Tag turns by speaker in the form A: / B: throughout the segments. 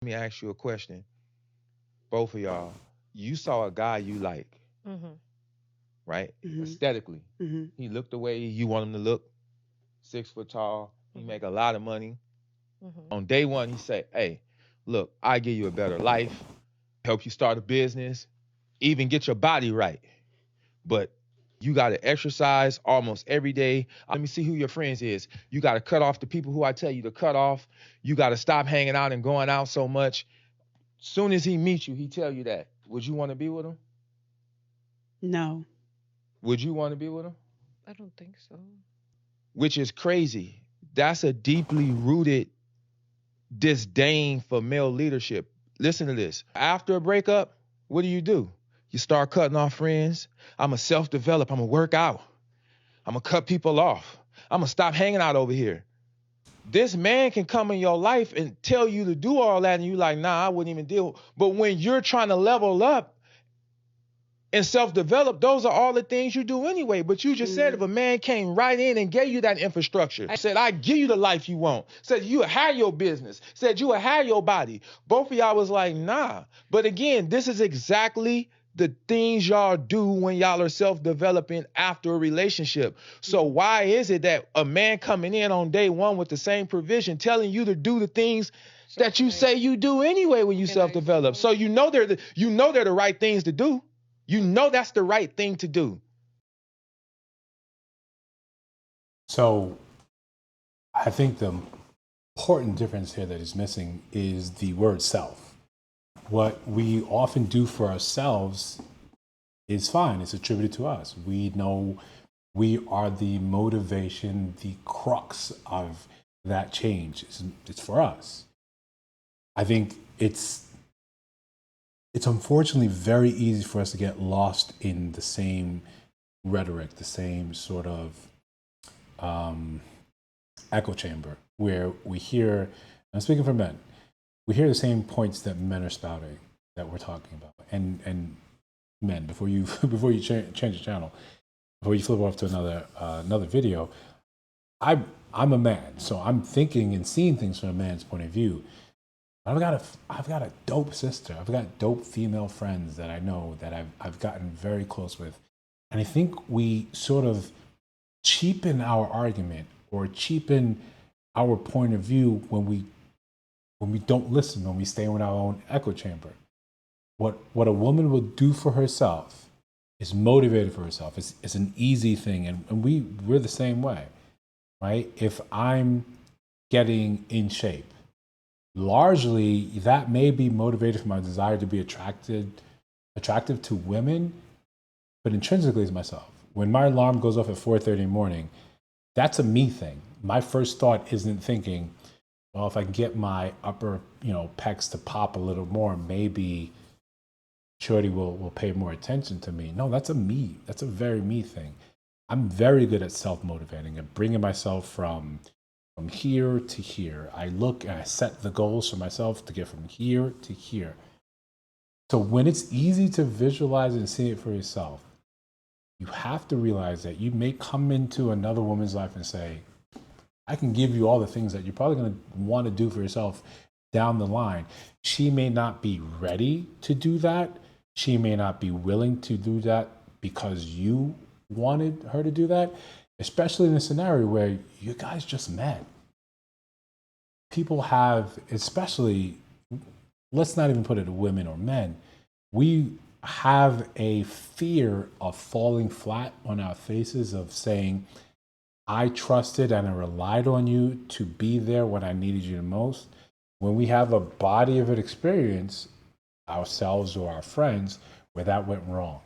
A: Let me ask you a question, both of y'all. You saw a guy you like,
B: Mm-hmm.
A: right?
C: Mhm.
A: Aesthetically,
C: Mhm.
A: he looked the way you want him to look. 6 foot tall. He
B: Mm-hmm.
A: make a lot of money.
B: Mm-hmm.
A: On day one, he say, "Hey, look, I give you a better life, help you start a business, even get your body right. But you got to exercise almost every day. Let me see who your friends is. You got to cut off the people who I tell you to cut off. You got to stop hanging out and going out so much. Soon as he meets you, he tell you that. Would you want to be with him?
C: No.
A: Would you want to be with him?
B: I don't think so.
A: Which is crazy. That's a deeply rooted disdain for male leadership. Listen to this. After a breakup, what do? You start cutting off friends. I'm going to self develop. I'm going to work out. I'm going to cut people off. I'm going to stop hanging out over here. This man can come in your life and tell you to do all that, and you like, nah, I wouldn't even deal. But when you're trying to level up and self-develop, those are all the things you do anyway. But you just said if
C: Mhm.
A: a man came right in and gave you that infrastructure, said, I give you the life you want, said you had your business, said you had your body. Both of y'all was like, nah. But again, this is exactly the things y'all do when y'all are self-developing after a relationship. So
C: Mhm.
A: why is it that a man coming in on day one with the same provision, telling you to do the things
B: So
A: that
B: can
A: you
B: I
A: say you do anyway when you
B: can I
A: self-develop?
B: say
A: So you know they're the right things to do. You
B: okay.
A: know that's the right thing to do.
D: So I think the important difference here that is missing is the word self. What we often do for ourselves is fine, it's attributed to us. We know we are the motivation, the crux of that change. It's for us. I think it's unfortunately very easy for us to get lost in the same rhetoric, the same sort of um, echo chamber where we hear, I'm speaking for men, we hear the same points that men are spouting that we're talking about. And men, before you before you change the channel, before you flip off to another video, I I'm a man, so I'm thinking and seeing things from a man's point of view. I've got a dope sister. I've got dope female friends that I know that I've gotten very close with, and I think we sort of cheapen our argument or cheapen our point of view when we don't listen, when we stay in our own echo chamber. What a woman will do for herself is motivated for herself. It's an easy thing, and we're the same way, right? If I'm getting in shape, largely that may be motivated from my desire to be attractive to women, but intrinsically is myself. When my alarm goes off at 4:30 in the morning, that's a me thing. My first thought isn't thinking, well, if I can get my upper, pecs to pop a little more, maybe Shorty will pay more attention to me. No, that's a me. That's a very me thing. I'm very good at self motivating and bringing myself from here to here. I look and I set the goals for myself to get from here to here. So when it's easy to visualize and see it for yourself, you have to realize that you may come into another woman's life and say, I can give you all the things that you're probably going to want to do for yourself down the line. She may not be ready to do that. She may not be willing to do that because you wanted her to do that, especially in a scenario where you guys just met. People have, especially, let's not even put it to women or men, we have a fear of falling flat on our faces, of saying, I trusted and I relied on you to be there when I needed you the most. When we have a body of an experience, ourselves or our friends, where that went wrong.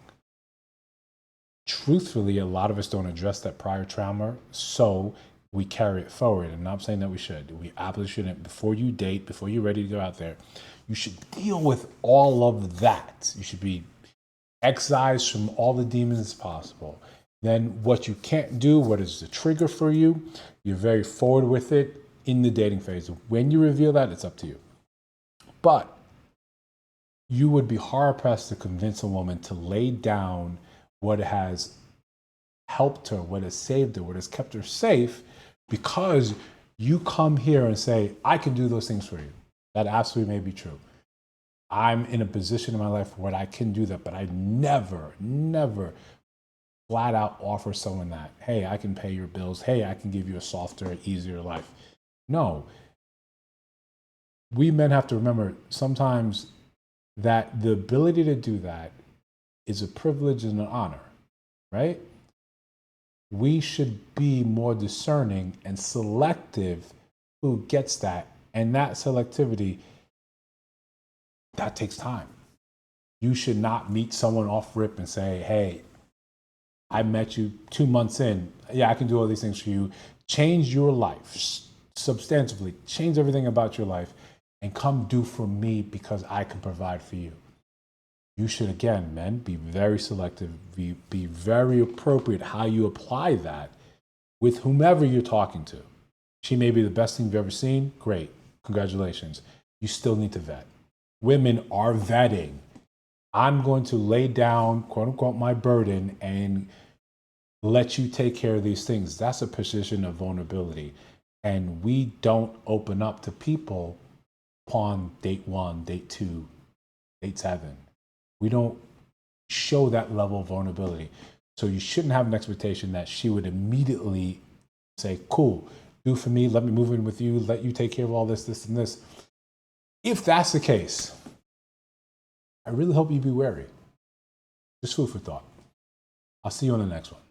D: Truthfully, a lot of us don't address that prior trauma, so we carry it forward. I'm not saying that we should. We absolutely shouldn't. Before you date, before you're ready to go out there, you should deal with all of that. You should be excised from all the demons possible. Then, what you can't do, what is the trigger for you, you're very forward with it in the dating phase. When you reveal that, it's up to you. But you would be hard pressed to convince a woman to lay down what has helped her, what has saved her, what has kept her safe, because you come here and say, I can do those things for you. That absolutely may be true. I'm in a position in my life where I can do that, but I never, never flat out offer someone that, hey, I can pay your bills. Hey, I can give you a softer, easier life. No. We men have to remember sometimes that the ability to do that is a privilege and an honor, right? We should be more discerning and selective who gets that. And that selectivity, that takes time. You should not meet someone off rip and say, hey, I met you 2 months in. Yeah, I can do all these things for you. Change your life substantively. Change everything about your life and come do for me because I can provide for you. You should, again, men, be very selective, be very appropriate how you apply that with whomever you're talking to. She may be the best thing you've ever seen. Great. Congratulations. You still need to vet. Women are vetting. I'm going to lay down, quote unquote, my burden and let you take care of these things. That's a position of vulnerability. And we don't open up to people upon date 1, date 2, date 7. We don't show that level of vulnerability. So you shouldn't have an expectation that she would immediately say, cool, do for me, let me move in with you, let you take care of all this, this, and this. If that's the case, I really hope you be wary. Just food for thought. I'll see you on the next one.